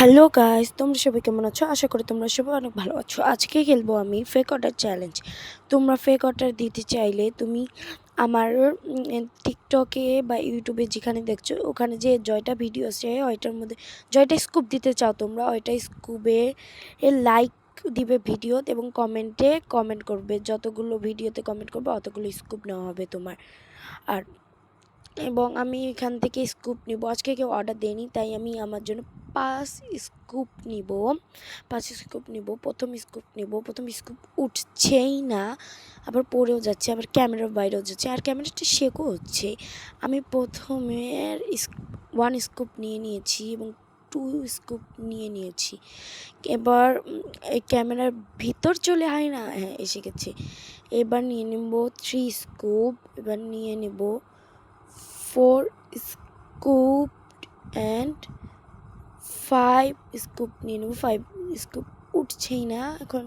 Hello guys, তোমরা সবাই কেমন আছো? আশা করি তোমরা সবাই অনেক ভালো আছো। আজকে খেলবো আমি ফেক অর্ডার চ্যালেঞ্জ। তোমরা ফেক অর্ডার দিতে চাইলে তুমি আমার টিকটকে বা ইউটিউবে যেখানে দেখছো ওখানে যে জয়টা ভিডিও আছে ওইটার মধ্যে জয়টা স্কুপ দিতে চাও তোমরা ওইটা স্কুপে লাইক দিবে ভিডিও এবং কমেন্টে কমেন্ট করবে। যতগুলো ভিডিওতে কমেন্ট করবে অতগুলো স্কুপ নেওয়া হবে তোমার। আর এবং আমি এখান থেকে স্কুপ নিব। আজকে কেউ অর্ডার দেয়নি তাই আমি আমার জন্য 5 স্কুপ নিব। প্রথম স্কুপ নিব। প্রথম স্কুপ উঠছেই না, আবার পড়েও যাচ্ছে, আবার ক্যামেরার বাইরেও যাচ্ছে, আর ক্যামেরাটা শেকও হচ্ছে। আমি প্রথমে 1 স্কুপ নিয়ে নিয়েছি এবং 2 স্কুপ নিয়ে নিয়েছি। এবার এই ক্যামেরার ভিতর চলে হয় না, হ্যাঁ এসে গেছে। এবার নিয়ে নেব 3 স্কুপ। এবার নিয়ে নেব 4 scoop and 5 scoop নিয়ে নেব। 5 স্কুপ উঠছেই না, এখন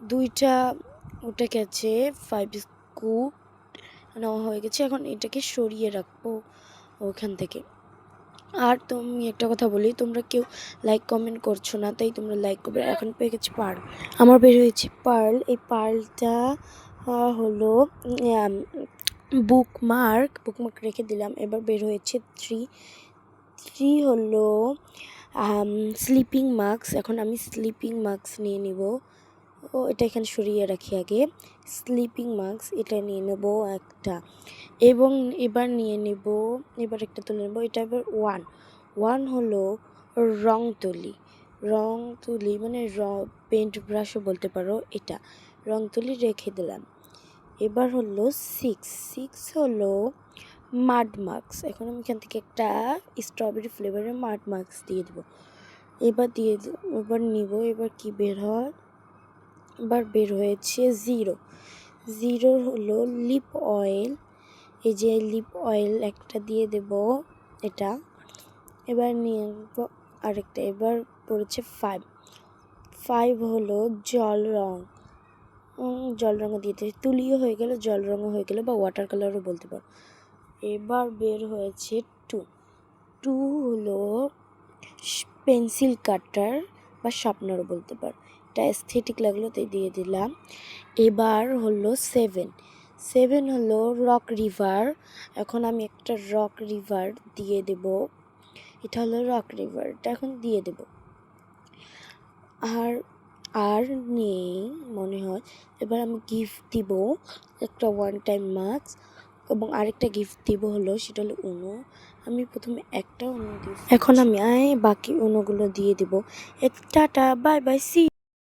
2টা উঠে গেছে। 5 স্কুপ নেওয়া হয়ে গেছে, এখন এটাকে সরিয়ে রাখবো ওখান থেকে। আর তুমি একটা কথা বলি, তোমরা কেউ লাইক কমেন্ট করছো না, তাই তোমরা লাইক করবে। এখন পেয়ে গেছি পার্ল, আমার বের হয়েছে পার্ল। এই পার্লটা হলো বুকমার্ক রেখে দিলাম। এবার বের হয়েছে 3 হলো স্লিপিং মাস্ক। এখন আমি স্লিপিং মাস্ক নিয়ে নিব। এটা এখানে সরিয়ে রাখি আগে। স্লিপিং মাস্ক এটা নিয়ে নেব একটা, এবং এবার নিয়ে নেব, এবার একটা তুলে নেব। এটা এবার 1 হলো রং তুলি মানে পেন্ট ব্রাশও বলতে পারো। এটা রং তুলি রেখে দিলাম। এবার হলো 6 হলো মাড মাস্ক। এখন আমি এখান থেকে একটা স্ট্রবেরি ফ্লেভারের মাড মাস্ক দিয়ে দেবো। এবার নিব। এবার কি বের হয়? এবার বের হয়েছে 0 হলো লিপ অয়েল। এই যে লিপ অয়েল একটা দিয়ে দেব এটা। এবার নিয়ে নেব আরেকটা। এবার পড়েছে 5 হলো জল রঙও দিয়ে দিই। তুলিও হয়ে গেল, জল রঙও হয়ে গেল, বা ওয়াটার কালারও বলতে পারো। এবার বের হয়েছে 2 হলো পেন্সিল কাটার বা শার্পনারও বলতে পারো। এটা এস্থেটিক লাগলো তাই দিয়ে দিলাম। এবার হলো 7 হলো রক রিভার। এখন আমি একটা রক রিভার দিয়ে দেব। এটা হলো রক রিভার, এটা এখন দিয়ে দেব। আর নেই মনে হয়। এবার আমি গিফট দিব একটা 1 টাইম মাস্ক, এবং আরেকটা গিফট দিব হলো, সেটা হলো উনো। আমি প্রথমে একটা উনো দিব, এখন আমি বাকি উনোগুলো দিয়ে দিব। Tata, bye bye, C.